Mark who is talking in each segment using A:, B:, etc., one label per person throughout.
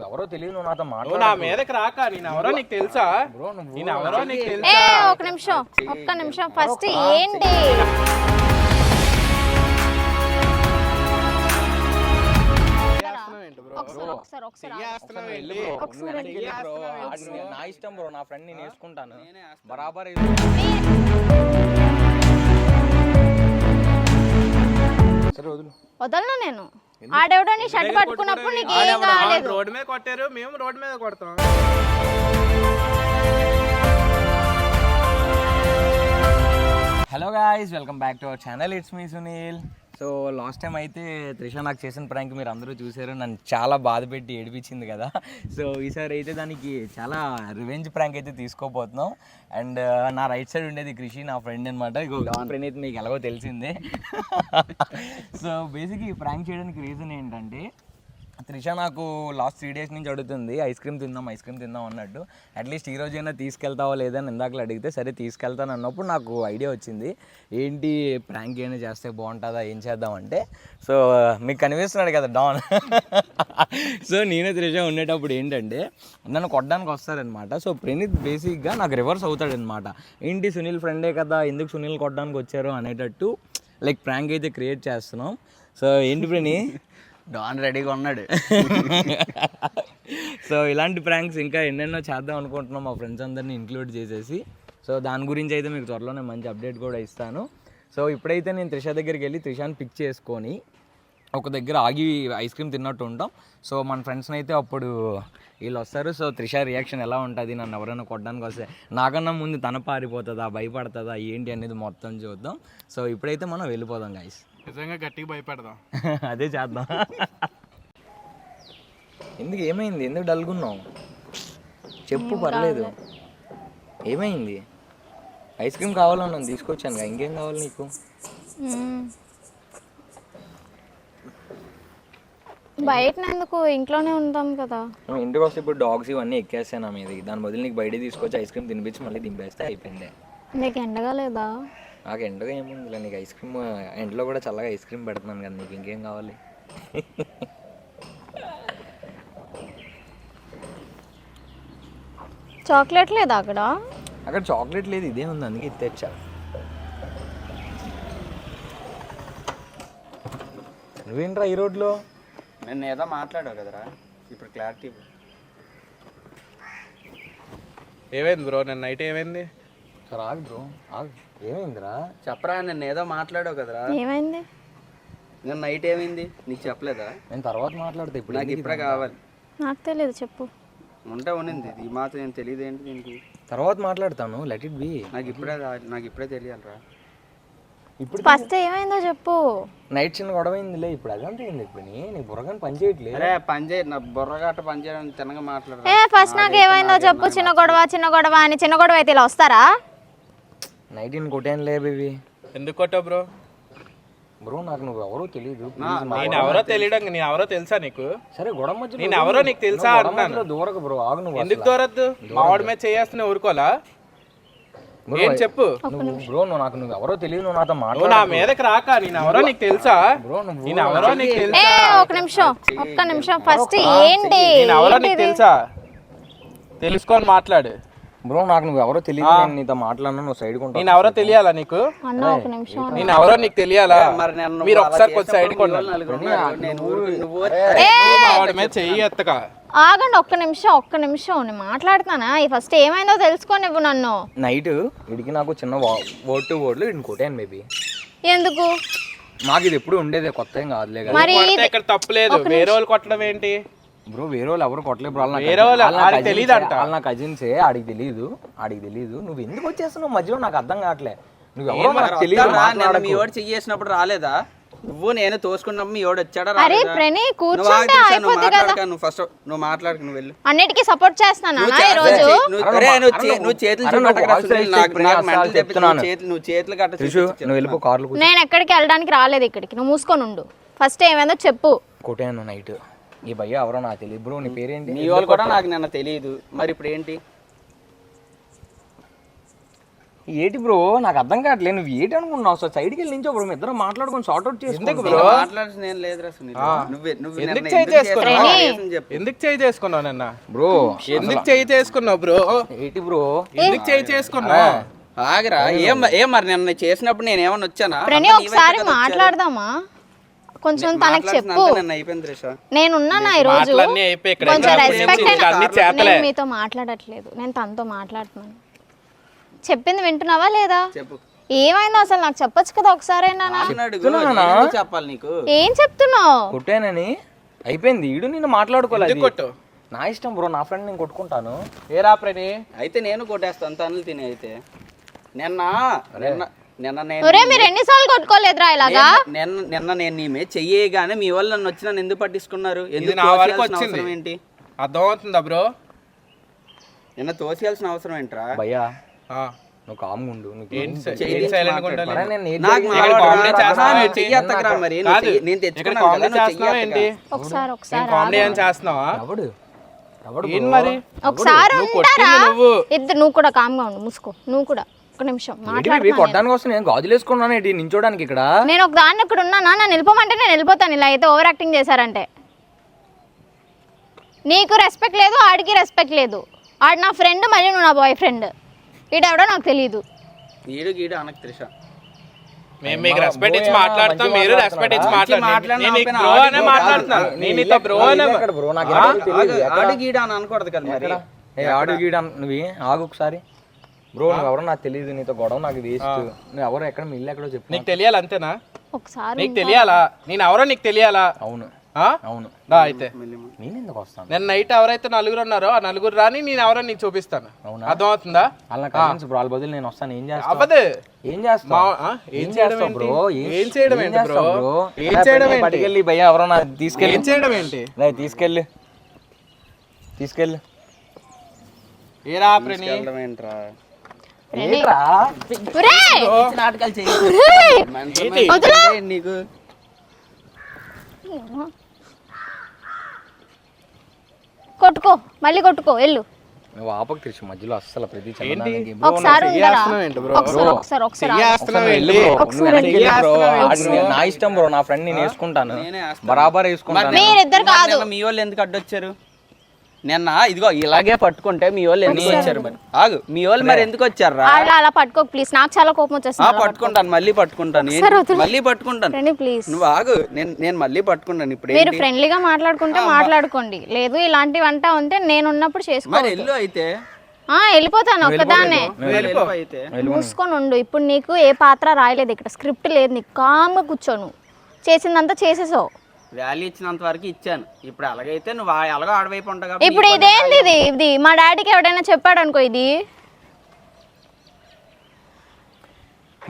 A: నువ్వు ఎవరో తెలియదు, నువ్వు నాతో
B: నా
A: మాట్లాడు.
B: మీదకి రాక నేను ఎవరో నీకు తెలుసా? నేను ఎవరో నీకు తెలుసా?
C: ఒక్క నిమిషం ఫస్ట్ ఏంటి
A: నా ఇష్టం బ్రో, నా ఫ్రెండ్ నేను వేసుకుంటాను బరాబర్. సరే
C: వదలను నేను. ఆడెవడో నీ షర్ట్ పట్టుకున్నప్పుడు నీకు ఏం కాలేదు.
B: రోడ్డు మీద కొట్టారు, మేము రోడ్డు మీద కొడతాం.
A: Hello guys, welcome back to our channel. It's me Sunil. So last time అయితే త్రిష నాకు చేసిన ప్రాంక్ మీరు అందరూ చూసారు, నన్ను చాలా బాధ పెట్టి ఏడిపించింది కదా. సో ఈసారి అయితే దానికి చాలా రివెంజ్ ప్రాంక్ అయితే తీసుకోపోతున్నాం. అండ్ నా రైట్ సైడ్ ఉండేది కృషి, నా ఫ్రెండ్ అనమాట. ప్రణీత్ మీకు ఎలాగో తెలిసిందే. సో బేసిక్ ఈ ప్రాంక్ చేయడానికి రీజన్ ఏంటంటే, త్రిష నాకు లాస్ట్ 3 days నుంచి అడుగుతుంది ఐస్ క్రీమ్ తిందాం అన్నట్టు. అట్లీస్ట్ ఈ రోజైనా తీసుకెళ్తావో లేదని ఇందాకలు అడిగితే సరే తీసుకెళ్తాను అన్నప్పుడు నాకు ఐడియా వచ్చింది, ఏంటి ప్రాంక్ ఏమైనా చేస్తే బాగుంటుందా, ఏం చేద్దామంటే. సో మీకు కనిపిస్తున్నాడు కదా డాన్. సో నేను త్రిష ఉండేటప్పుడు ఏంటంటే నన్ను కొట్టడానికి వస్తారనమాట. సో ప్రణీత్ బేసిక్గా నాకు రివర్స్ అవుతాడనమాట. ఏంటి సునీల్ ఫ్రెండే కదా, ఎందుకు సునీల్ కొట్టడానికి వచ్చారు అనేటట్టు లైక్ ప్రాంక్ అయితే క్రియేట్ చేస్తున్నాం. సో ఏంటి ప్రణీ,
D: డాన్ రెడీగా ఉన్నాడు.
A: సో ఇలాంటి ప్రాంక్స్ ఇంకా ఎన్నెన్నో చేద్దాం అనుకుంటున్నాం, మా ఫ్రెండ్స్ అందరినీ ఇంక్లూడ్ చేసేసి. సో దాని గురించి అయితే మీకు త్వరలోనే మంచి అప్డేట్ కూడా ఇస్తాను. సో ఇప్పుడైతే నేను త్రిష దగ్గరికి వెళ్ళి త్రిషాని పిక్ చేసుకొని ఒక దగ్గర ఆగి ఐస్ క్రీమ్ తిన్నట్టు ఉంటాం. సో మన ఫ్రెండ్స్ని అయితే అప్పుడు వీళ్ళు వస్తారు. సో త్రిష రియాక్షన్ ఎలా ఉంటుంది, నన్ను ఎవరైనా కొట్టడానికి వస్తే నాకన్నా ముందు తన పారిపోతుందా, భయపడుతుందా ఏంటి అనేది మొత్తం చూద్దాం. సో ఇప్పుడైతే మనం వెళ్ళిపోదాం గైస్.
B: నిజంగా గట్టిగా భయపడదాం.
A: అదే చేద్దాం. ఎందుకు ఏమైంది, ఎందుకు డల్గున్నావు చెప్పు, పర్లేదు. ఏమైంది? ఐస్ క్రీమ్ కావాలన్నాను తీసుకొచ్చాను కదా, ఇంకేం కావాలి నీకు?
C: బయట ఎందుకు, ఇంట్లోనే ఉంటాం కదా.
A: ఇంటికి వస్తే ఇప్పుడు డాగ్స్ ఇవన్నీ ఎక్కేస్తాను నా మీదకి, దాని బదులు నీకు బయట తీసుకొచ్చి ఐస్ క్రీమ్ తినిపించి మళ్ళీ దింపేస్తే అయిపోయింది.
C: నీకు ఎండగా లేదా?
A: నాకు ఎండగా ఏముందిలే, నీకు ఐస్ క్రీమ్ ఎండలో కూడా చల్లగా ఐస్ క్రీమ్ పెడుతున్నాను కదా, నీకు ఇంకేం కావాలి?
C: చాక్లెట్ లేదా అక్కడ?
A: అక్కడ చాక్లెట్ లేదు, ఇదే ఉంది, అందుకే ఇది తెచ్చా. నువ్వేంట్రా ఈ రోడ్లో?
D: నేను ఏదో మాట్లాడావు కదరా, ఇప్పుడు క్లారిటీ.
B: ఏమైంది బ్రో, నేను నైట్ ఏమైంది?
A: ఆగు బ్రో, ఆగు. ఏమైందిరా
D: చెప్పరా, నేను ఏదో మాట్లాడావు కదరా.
C: ఏమైంది?
D: నేను నైట్ ఏమైంది నీకు చెప్పలేదా?
A: నేను తర్వాత మాట్లాడతా, ఇప్పుడు
D: నాకు ఇప్పుడే కావాలి.
C: నాకు తెలియదు, చెప్పు.
D: ఉంటే ఉన్నింది, ఈ మాత్రం నేను తెలియదు ఏంటి దీనికి.
A: తర్వాత మాట్లాడతాను, లెట్ ఇట్ బి.
D: నాకు ఇప్పుడే తెలియాలరా.
A: ఇప్పుడు
C: ఫస్ట్ ఏమైందో చెప్పు.
A: నైట్ చిన్న గొడవ అయిందిలే, ఇప్పుడు అదంతా ఏంది? ఇప్పుడు నీ బుర్రగాని పని చేయట్లేదు.
D: అరే పని చేయి, నా బుర్రగట్ట పని చేయడానికి తినగా మాట్లాడరా.
C: ఫస్ట్ నాకు ఏమైందో చెప్పు. చిన్న గొడవ అని, చిన్న గొడవ అయితే ఇలా వస్తారా?
A: నైట్ ఇన్ కొట్టానులే బేబీ.
B: ఎందుకు కొట్టావు బ్రో?
A: బ్రో నాకు నువ్వు ఎవరో తెలియదు.
B: నేను ఎవరో తెలియడం, నేను ఎవరో తెలుసా నీకు?
A: సరే గొడవ మధ్య
B: నేను ఎవరో నీకు తెలుసా అంటున్నాను.
A: దూరకు బ్రో, ఆగు. నువ్వు
B: ఎందుకు దూరద్దు? మా వాడి మీద చేయాల్సిన ఊరుకోలా? ఏం చెప్పు
A: బ్రో. నువ్వు ఎవరో తెలియదు, నువ్వు నాతో
B: మాట్లాడు. నా మీదకి రాక నేను ఎవరో నీకు తెలుసా? నేను ఎవరో నీకు తెలుసా?
C: ఒక్క నిమిషం ఫస్ట్ ఏంటి?
B: నేను ఎవరో నీకు తెలుసా? తెలుసుకొని మాట్లాడు
A: బ్రో. నాకు నువ్వు ఎవరో తెలియదు, నేను నీతో మాట్లాడినా నువ్వు సైడ్ కొంటా.
B: నేను ఎవరో తెలియాలా నీకు? నేను ఎవరో నీకు తెలియాలా? మీరు ఒకసారి కొంచెం సైడ్ కొంటారు. వాడి మీద చెయ్యి ఎత్తక.
C: ఆగండి ఒక్క నిమిషం నేను మాట్లాడుతానా? ఫస్ట్ ఏమైందో తెలుసుకోని నువ్వు నన్ను.
A: నైట్ ఇడికి నాకు చిన్న వర్డ్ టు వర్డ్లు నేను కొట్టాను బేబీ.
C: ఎందుకు?
A: మాకు ఇది ఎప్పుడు ఉండేదే, కొత్త ఏం కాదులే.
C: మరి
B: ఇక్కడ తప్పులేదు, వేరే వాళ్ళు కొట్టడం ఏంటి
A: బ్రో? వేరే వాళ్ళు ఎవరు కొట్టలేదు బ్రో.
B: తెలియదు అంట,
A: నా కజిన్సే. ఆడికి తెలీదు. నువ్వు ఎందుకు వచ్చేస్తున్నావు మధ్యలో, నాకు అర్థం కావట్లే. నువ్వు ఎవరో నాకు తెలియదు.
D: మీ వాడు చెయ్యేసినప్పుడు రాలేదా? నువ్వు నేను తోసుకున్నప్పుడు మీ వాడు వచ్చాడా?
C: అరే ప్రణీ కూర్చుంటే అయిపోతుంది కదా.
D: నువ్వు ఫస్ట్ నువ్వు మాట్లాడుకు, నువ్వు వెళ్ళు.
C: అన్నిటికీ సపోర్ట్ చేస్తున్నానా ఈ రోజు?
D: నువ్వు చేతులు నువ్వు వెళ్ళిపో కార్లు.
C: నేను ఎక్కడికి వెళ్ళడానికి రాలేదు, ఇక్కడికి. నువ్వు మూసుకొని ఉండు. ఫస్ట్ ఏమైందో చెప్పు.
A: కొట్టాను నైట్. ఈ భయ్య ఎవరో నాకు తెలియదు బ్రో. నీ పేరేంటి?
D: నీ వాళ్ళు కూడా నాకు నిన్న తెలియదు, మరి ఇప్పుడు ఏంటి?
A: ఏటి బ్రో నాకు అర్థం కావట్లేదు, నువ్వు ఏంటి అనుకున్నావు? సో సైడ్కి వెళ్ళి నించో బ్రో, మీ ఇద్దరం మాట్లాడుకొని సార్ట్ అవుట్ చేసుకో
B: బ్రో
D: మాట్లాడాల్సిన ఏం లేదురా సునీల్. నువ్వు
B: ఎందుకు చేయి చేసుకున్నావు? ఎందుకు చేయి చేసుకున్నావు నిన్న
A: బ్రో?
B: ఎందుకు చేయి చేసుకున్నావు బ్రో?
A: ఏటి బ్రో
B: ఎందుకు చేయి చేసుకున్నావు?
D: ఆగరా, ఏం మరి నిన్న చేసినప్పుడు నేను ఏమన్నా వచ్చానా?
C: ప్రణి ఒకసారి మాట్లాడదామా? కొంచెం తనకి చెప్పు.
D: నిన్న అయిపోయింది రేషా.
C: నేనున్నానా ఈ రోజు?
B: మాటలన్నీ అయిపోయి ఇక్కడ
C: కొంచెం రెస్పెక్ట్
B: అన్ని చేతలే.
C: నేను మీతో మాట్లాడట్లేదు, నేను తనతో మాట్లాడుతున్నాను. చెప్పింది వింటున్నావా లేదా?
D: చెప్పు.
C: ఏమైందో అసలు నాకు చెప్పొచ్చు కదా ఒకసారైనా.
D: ఎందుకు చెప్పాలి నీకు?
C: ఏం చెప్తున్నావు?
A: కొట్టానని అయిపోయింది, ఈడు నిన్ను మాట్లాడుకోలేదు.
B: కొట్టు,
A: నా ఇష్టం బ్రో, నా ఫ్రెండ్ నేను కొట్టుకుంటాను.
B: ఏరా ప్రణి?
D: అయితే నేను కొట్టేస్తాను తనులు తిని. అయితే నిన్న
C: ఒరే మీరు ఎన్నిసార్లు కొట్టుకోలేదురా ఇలాగా?
D: నిన్న నేను నీ మీద చెయ్యగానే మీ వాళ్ళు నన్ను వచ్చి నన్ను ఎందుకు పట్టించుకున్నారు? ఎందుకు
B: నా వరకు
D: తోసేయాల్సిన
B: వచ్చింది
D: అవసరం ఏంటి?
B: అర్థమవుతుందా బ్రో?
D: నిన్న తోసేయాల్సిన అవసరం ఏంట్రా?
A: భయ్యా నువ్వు కామ్గా ఉండు.
B: సైలెంట్ ఉండాలి.
D: నాకు
B: కామెడీ చేస్తున్నావా ఏంటి?
D: చెయ్యి ఎత్తకరా మరి.
B: కాదు,
D: నేను
B: ఇక్కడ
D: తెచ్చుకున్నాను
B: కామెడీ
D: కదా, నువ్వు
B: చేస్తున్నావా
D: చెయ్యి
B: ఏంటి?
D: ఎత్తక.
C: ఒకసారి
B: కామెడీ ఏం చేస్తున్నావా?
A: ఎవడు ఎవడు
B: ఏం మరి?
C: ఒకసారి
B: నువ్వు
C: ఉంటారా?
B: కొట్టింది నువ్వు.
C: ఇద్దరు నువ్వు కూడా కామ్గా ఉండు, మూసుకో. నువ్వు కూడా ఒక నిమిషం మాట్లాడుతున్నా.
A: కొట్టడానికి వస్తే నేను గాజులు వేసుకున్నాను ఏంటి నించోడానికి ఇక్కడ?
C: నేను ఒక దాన్ని ఇక్కడ ఉన్నానా? నన్ను వెళ్ళిపోమంటే నేను వెళ్ళిపోతాను. ఇలా అయితే ఓవర్ యాక్టింగ్ చేశారంటే. నీకు రెస్పెక్ట్ లేదు, ఆడికి రెస్పెక్ట్ లేదు. ఆడు నా ఫ్రెండ్, మళ్ళీ నువ్వు నా బాయ్ ఫ్రెండ్. ఈడెవడో నాకు తెలియదు.
D: గీడు అనకు త్రిష.
B: మేము మీకు రెస్పెక్ట్ ఇచ్చి మాట్లాడతాం, మీరు రెస్పెక్ట్ ఇచ్చి మాట్లాడుతున్నాను. నేను నీకు బ్రో అనే మాట్లాడుతున్నాను. నేను నీతో బ్రో అనే
A: బ్రో నాకు
D: ఆడు గీడ అని అనకూడదు కదా మరి.
A: ఆడు గీడ నువ్వు ఆగు ఒకసారి బ్రో. నువ్వు ఎవరో నాకు తెలియదు, నీతో గొడవ నాకు వేస్ట్. నువ్వు ఎవరో ఎక్కడ మీ ఇల్లు ఎక్కడో చెప్పు.
B: నీకు తెలియాలి అంతేనా?
C: ఒకసారి
B: నీకు తెలియాలా? నేను ఎవరో నీకు తెలియాలా?
A: అవును అవును.
B: అయితే
A: నేను ఎందుకు వస్తాను?
B: నేను నైట్ ఎవరైతే నలుగురు ఉన్నారో ఆ నలుగురు రాని నేను ఎవరో నీకు చూపిస్తాను. అర్థమవుతుందా?
A: అలా కజిన్స్ బ్రో, వాళ్ళ బదులు నేను వస్తాను. ఏం చేస్తావు?
B: అవ్వదు.
A: ఏం చేస్తావు?
B: ఏం చేయడం
A: బ్రో?
B: ఏం చేయడం ఏంటి బ్రో? ఏం చేయడం ఏంటి?
A: పట్టుకెళ్ళి భయ్యా ఎవరో నాకు తీసుకెళ్ళి.
B: ఏం చేయడం ఏంటి?
A: తీసుకెళ్ళి
B: ఏరా ప్రణి?
D: ఏంట్రా
C: నాటకాలు
D: నీకు?
C: కొట్టుకో, మళ్ళీ కొట్టుకో, వెళ్ళు.
A: నువ్వు ఆపక తెలుసు మధ్యలో అస్సలు ప్రతి
C: ఒకసారి
A: నా ఇష్టం బ్రో, నా ఫ్రెండ్ నేను వేసుకుంటాను, బరాబర్ వేసుకుంటాను.
C: మీరిద్దరు కాదు.
D: మీ వాళ్ళు ఎందుకు అడ్డొచ్చారు? నిన్న ఇదిగో ఇలాగే పట్టుకుంటే మీ వాళ్ళు ఎందుకు వచ్చారు మరి? ఆగు, మీ వాళ్ళు మరి ఎందుకు వచ్చారు?
C: అలా పట్టుకో ప్లీజ్, నాకు చాలా కోపం వచ్చేస్తుంది.
D: పట్టుకుంటాను, మళ్ళీ పట్టుకుంటాను, మళ్ళీ పట్టుకుంటాను.
C: ప్లీజ్
D: నువ్వు ఆగు, నేను మళ్ళీ పట్టుకుంటాను. ఇప్పుడు
C: మీరు ఫ్రెండ్లీగా మాట్లాడుకుంటే మాట్లాడుకోండి, లేదు ఇలాంటివి అంటా ఉంటే నేను ఉన్నప్పుడు చేసుకో.
D: మరి వెళ్ళు అయితే.
C: వెళ్ళిపోతాను ఒక్కదాన్నే.
D: అయితే
C: మూసుకొని ఉండు. ఇప్పుడు నీకు ఏ పాత్ర రాయలేదు ఇక్కడ, స్క్రిప్ట్ లేదు నీకు. కామ్గా కూర్చోను, చేసిందంతా చేసేసావు.
D: వాల్యూ ఇచ్చినంత వరకు ఇచ్చాను. ఇప్పుడు అలాగైతే నువ్వు ఎలాగో ఆడవైపు ఉంటావు.
C: ఇప్పుడు ఇదేంది? ఇది మా డాడీకి ఎవడైనా చెప్పాడు అనుకో, ఇది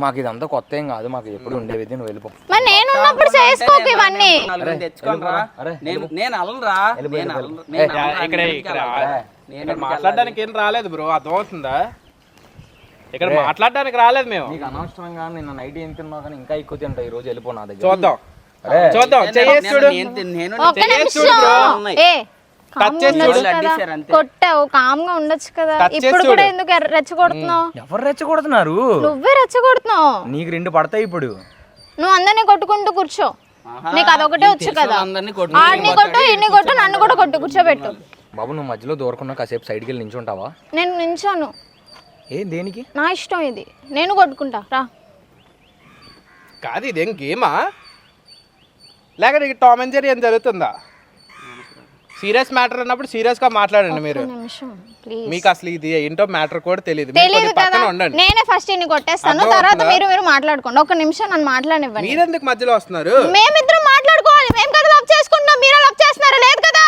A: మాకు ఇదంతా కొత్త ఏం కాదు, మాకు ఎప్పుడు ఉండేది. నువ్వు వెళ్ళిపో.
C: మరి నేను ఉన్నప్పుడు చేసుకోకు ఇవన్నీ.
D: నేను అలరా,
B: ఇక్కడ మాట్లాడడానికి ఏం రాలేదు బ్రో, అర్థమవుతుందా? ఇక్కడ మాట్లాడడానికి రాలేదు మేము.
A: నీకు అనవసరంగా నిన్న నైట్ ఏం తిన్నావు కానీ ఇంకా ఎక్కువ తింటా. ఈ రోజు వెళ్ళిపో నా దగ్గర.
B: చూద్దాం.
C: కొట్టావు, కామ్గా ఉండొచ్చు కదా. ఇప్పుడు కూడా ఎందుకు రెచ్చగొడుతున్నావు?
A: ఎవరు రెచ్చగొడుతున్నారు?
C: నువ్వే రెచ్చగొడుతున్నావు.
A: నీకు 2 పడతాయి ఇప్పుడు.
C: నువ్వు అందరినీ కొట్టుకుంటూ కూర్చో, నీకు అదొకటే వచ్చు కదా. ఆడిని కొట్టు, ఇన్ని కొట్టు, నన్ను కూడా కొట్టు, కూర్చోబెట్టు.
A: బాబు నువ్వు మధ్యలో దూరకుండా కాసేపు సైడ్కి వెళ్ళి నించుంటావా?
C: నేను నించాను.
A: దేనికి?
C: నా ఇష్టం ఇది, నేను కొట్టుకుంటా రా.
B: కాదు ఇదేం గేమా, లేక టామ్ అండ్ జెర్రీ ఏం జరుగుతుందా? సీరియస్ మ్యాటర్ అన్నప్పుడు సీరియస్ గా మాట్లాడండి మీరు. మీకు అసలు ఇది ఏంటో మ్యాటర్ కూడా తెలియదు.
C: నేనే ఫస్ట్ ఇన్ని కొట్టేస్తాను, తర్వాత మీరు మాట్లాడుకోండి. ఒక నిమిషం నన్ను మాట్లాడనివ్వండి.
B: మీరెందుకు మధ్యలో వస్తున్నారు?
C: మేమిద్దరం మాట్లాడుకోవాలి. మేము కదా లవ్ చేసుకుంటాం, మీరు లవ్ చేస్తున్నారా? లేదు కదా.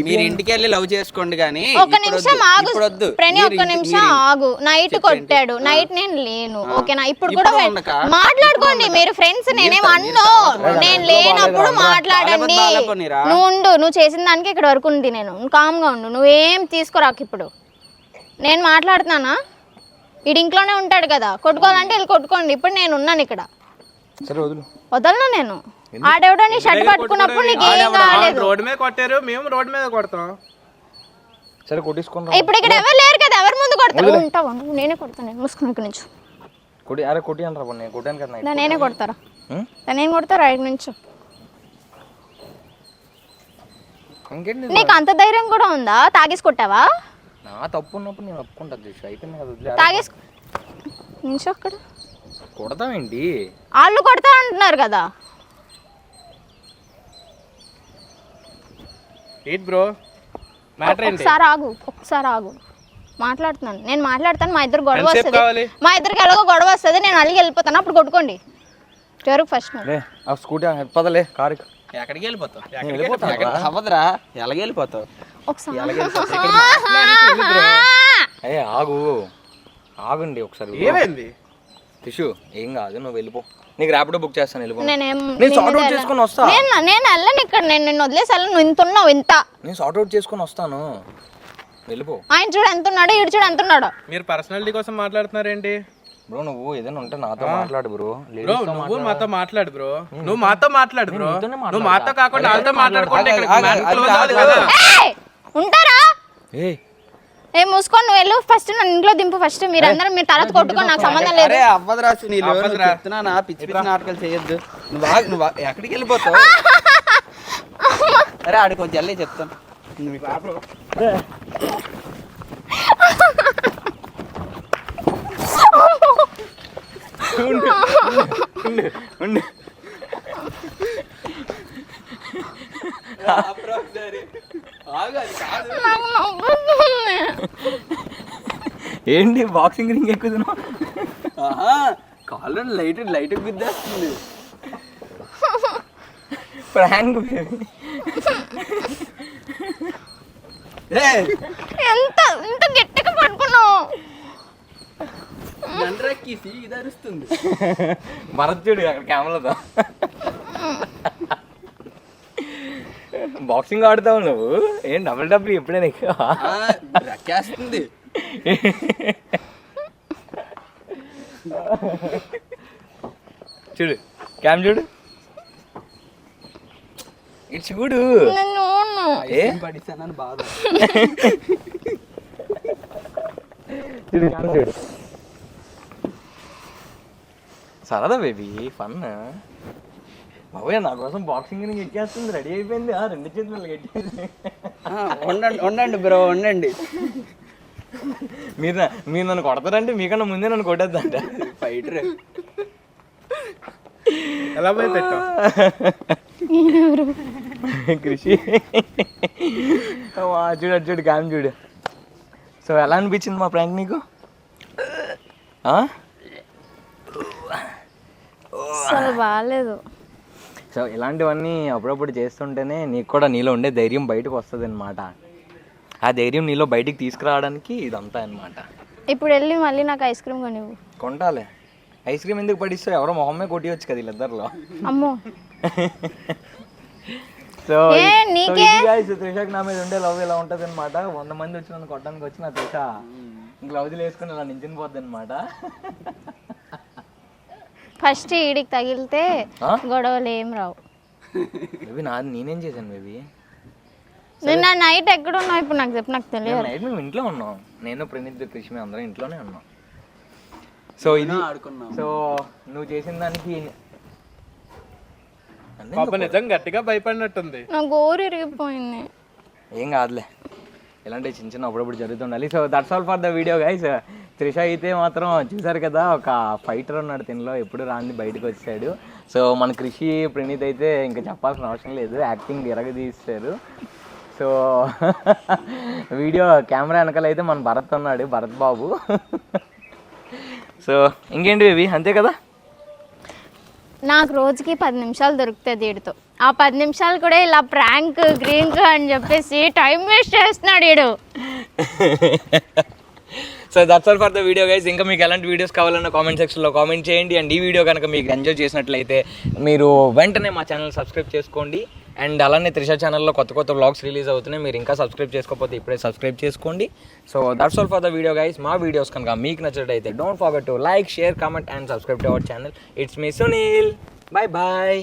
D: మీరు ఇంటికి వెళ్ళి లవ్ చేసుకోండి కానీ.
C: ఒక నిమిషం ఆగు ప్రణి, ఒక్క నిమిషం ఆగు. నైట్ కొట్టాడు, నైట్ నేను లేను, ఓకేనా? ఇప్పుడు కూడా మాట్లాడుకోండి మీరు ఫ్రెండ్స్. నేనేం అన్నో, నేను లేనప్పుడు మాట్లాడండి. నువ్వు ఉండు, నువ్వు చేసిన దానికి ఇక్కడ వరకు ఉంది. నేను కామ్గా ఉండు, నువ్వేం తీసుకురాకు. ఇప్పుడు నేను మాట్లాడుతున్నానా? ఇడు ఇంట్లోనే ఉంటాడు కదా, కొట్టుకోవాలంటే వెళ్ళి కొట్టుకోండి. ఇప్పుడు నేను ఉన్నాను ఇక్కడ, వదలను నేను. ఆడెవడో నీ షర్ట్ పట్టుకున్నప్పుడు నీకు ఏం కాలేదు.
B: రోడ్డు మీద కొట్టారు, మేము రోడ్డు మీద కొడతాం.
A: సరే కొట్టించుకుని
C: ఇప్పుడు ఇక్కడ ఎవరు లేరు కదా, ఎవరి ముందు కొడతారు? ఉంటావా నువ్వు? నేనే కొడతాను, నేను మూసుకుని ఇక్కడ నుంచి.
A: అరే కొట్టి అంటారా నేను కొట్టాను కదా.
C: నేనే కొడతారా? నేను కొడతారా ఇక్కడ నుంచి?
A: ఇంకేంటి
C: నీకు అంత ధైర్యం కూడా ఉందా? తాగేసి కొట్టావా?
A: నా తప్పు ఉన్నప్పుడు నేను ఒప్పుకుంటా దిశ, అయిపోయింది కదా.
C: తాగేసి నుంచి అక్కడ
A: కొడతామేంటి?
C: వాళ్ళు కొడతా అంటున్నారు కదా.
B: ఏంటి బ్రో మ్యాటర్ ఏంటి?
C: ఒకసారి ఆగు మాట్లాడుతున్నాను, నేను మాట్లాడతాను. మా ఇద్దరు గొడవ
B: ఎంతసేపు
C: వస్తుంది,
B: కావాలి?
C: మా ఇద్దరికి ఎలాగో గొడవ వస్తుంది, నేను అలిగి వెళ్ళిపోతాను, అప్పుడు కొట్టుకోండి. జరుగు ఫస్ట్
A: లే ఆ స్కూటీ పదలే కారు
D: ఎక్కడికి వెళ్ళిపోతావు?
A: వెళ్ళిపోతా
D: అవ్వదురా, ఎలాగ వెళ్ళిపోతావు?
C: ఒకసారి
A: అయ్యే ఆగండి ఒకసారి.
B: ఏమైంది?
A: టిష్యూ ఏం కాదు, నువ్వు వెళ్ళిపో. నీకు ర్యాపిడో బుక్ చేస్తాను, వెళ్ళిపో.
C: నేను
A: సార్ట్ అవుట్ చేసుకొని వస్తా.
C: వెళ్ళను ఇక్కడ, నేను నిన్ను వదిలేసి వెళ్ళను. నువ్వు ఇంత ఉన్నావు ఇంత.
A: నేను సార్ట్ అవుట్ చేసుకొని వస్తాను, వెళ్ళిపో.
C: ఆయన చూడు ఎంత ఉన్నాడు, ఈడు చూడు ఎంత ఉన్నాడు.
B: మీరు పర్సనాలిటీ కోసం మాట్లాడుతున్నారేంటి
A: బ్రో? నువ్వు ఏదైనా ఉంటే నాతో మాట్లాడు బ్రో.
B: బ్రో నువ్వు మాతో మాట్లాడు బ్రో, నువ్వు మాతో మాట్లాడు బ్రో. నువ్వు మాతో కాకుండా వాళ్ళతో మాట్లాడుకుంటే
C: ఏయ్, ఉంటారా?
A: ఏ
C: ఏ మూసుకొని నువ్వు వెళ్ళు ఫస్ట్, నన్ను ఇంట్లో దింపు ఫస్ట్. మీరందరూ మీరు తర్వాత కొట్టుకొని నాకు సంబంధం లేదు.
D: అరే అవ్వదురా సునీల్, చెప్తున్నా పిచ్చి పిచ్చి నాటకాలు చేయొద్దు. నువ్వు ఎక్కడికి వెళ్ళిపోతావు? అరే ఆడికి కొంచెం వెళ్ళి చెప్తాను.
A: ఏంటి బాక్సింగ్ రింగ్ ఎక్కుతున్నావు?
D: కాళ్ళు లైట్ గుద్దేస్తుంది.
A: ప్రాంక్
C: ఎంత గట్టిగా పడుకున్నావు.
D: నండ్రక్కిసి ఇదరుస్తుంది.
A: భరత్ చూడు అక్కడ కెమెరాతో. బాక్సింగ్ ఆడుతావు నువ్వు? ఏం డబుల్ ఎప్పుడైనా
D: రక్కేస్తుంది.
A: చూడు క్యామ్ చూడు, ఇట్స్ గుడ్.
D: ఏం పడిస్తానని బాధ.
A: చూడు క్యామ్ చూడు, సరదా బేబీ ఫన్. బాబోయ్ నా కోసం బాక్సింగ్ రింగ్ ఎక్కేస్తుంది, రెడీ అయిపోయింది. రెండు చేతులు ఎట్టేసి.
D: ఉండండి బ్రో ఉండండి.
A: మీరు నన్ను కొడతారంటే మీకన్నా ముందే నన్ను కొట్టేద్దంట.
D: ఫైటర్
B: ఎలా పోయి పెట్టావు
A: కృషి. చూడు చూడు క్యామ్ చూడు. సో ఎలా అనిపించింది మా ప్రాంక్ నీకు?
C: అసలు బాగాలేదు.
A: సో ఇలాంటివన్నీ అప్పుడప్పుడు చేస్తుంటేనే నీకు కూడా నీలో ఉండే ధైర్యం బయటకు వస్తుంది అనమాట. ఆ ధైర్యం నీలో బయటికి తీసుకురావడానికి ఇదంతా అనమాట.
C: ఇప్పుడు వెళ్ళి మళ్ళీ నాకు ఐస్ క్రీమ్ కొనివ్వు.
A: కొంటాలే. ఐస్ క్రీమ్ ఎందుకు పడిస్తావు? ఎవరో మొహమ్మే కొట్టివచ్చు కదా వీళ్ళిద్దరిలో.
C: అమ్మో.
A: సో
C: నీకే
A: త్రిషకి నా మీద ఉండే లవ్ ఇలా ఉంటుంది అనమాట. 100 మంది వచ్చి నన్ను కొట్టడానికి వచ్చి నా త్రిష గ్లౌజులు వేసుకుని ఇలా నించుని పోద్ది అనమాట.
C: ఫస్ట్ ఈడికి తగిలితే గొడవలు ఏం రావు.
A: మేబీ నేనేం చేశాను మేబీ?
C: నిన్న నైట్ ఎక్కడ ఉన్నావు ఇప్పుడు నాకు చెప్పు, నాకు తెలియదు.
A: నైట్ మేము ఇంట్లో ఉన్నాం, నేను ప్రణీత్ కృష్ణ అందరం ఇంట్లోనే ఉన్నాం. సో ఇది
D: ఆడుకున్నాం.
A: సో నువ్వు చేసిన దానికి
B: పాప నిజం గట్టిగా భయపడినట్టుంది.
C: నా గోరు ఇరిగిపోయింది.
A: ఏం కాదులే, ఇలాంటి చిన్న చిన్న అప్పుడప్పుడు జరుగుతుండాలి. So that's all for the video guys. Trisha అయితే మాత్రం చూసారు కదా, ఒక ఫైటర్ ఉన్నాడు తినలో, ఎప్పుడు రాంది బయటకు వచ్చాడు. సో మన కృషి ప్రణీత్ అయితే ఇంకా చెప్పాల్సిన అవసరం లేదు, యాక్టింగ్ ఎరగదీస్తారు. సో వీడియో కెమెరా వెనకాల అయితే మన భరత్ ఉన్నాడు, భరత్ బాబు. సో ఇంకేంటి బేబీ, అంతే కదా.
C: నాకు రోజుకి 10 నిమిషాలు దొరుకుతుంది వీడితో. ఆ 10 నిమిషాలు కూడా ఇలా ప్రాంక్ గ్రీన్ అని చెప్పేసి టైం వేస్ట్ చేస్తున్నాడు వీడు.
A: So that's all for the video guys. ఇంకా మీకు ఎలాంటి వీడియోస్ కావాలన్నా కామెంట్ సెక్షన్లో కామెంట్ చేయండి. అండ్ ఈ వీడియో కనుక మీకు ఎంజాయ్ చేసినట్లయితే మీరు వెంటనే మా ఛానల్ సబ్స్క్రైబ్ చేసుకోండి. అండ్ అలానే త్రిష ఛానల్లో కొత్త వ్లాగ్స్ రిలీజ్ అవుతున్నాయి, మీరు ఇంకా సబ్స్క్రైబ్ చేసుకోకపోతే ఇప్పుడే సబ్స్క్రైబ్ చేసుకోండి. So that's all for the video guys. మా వీడియోస్ కనుక మీకు నచ్చినట్లయితే don't forget to like, share, comment and subscribe to our channel. It's me Sunil. Bye bye.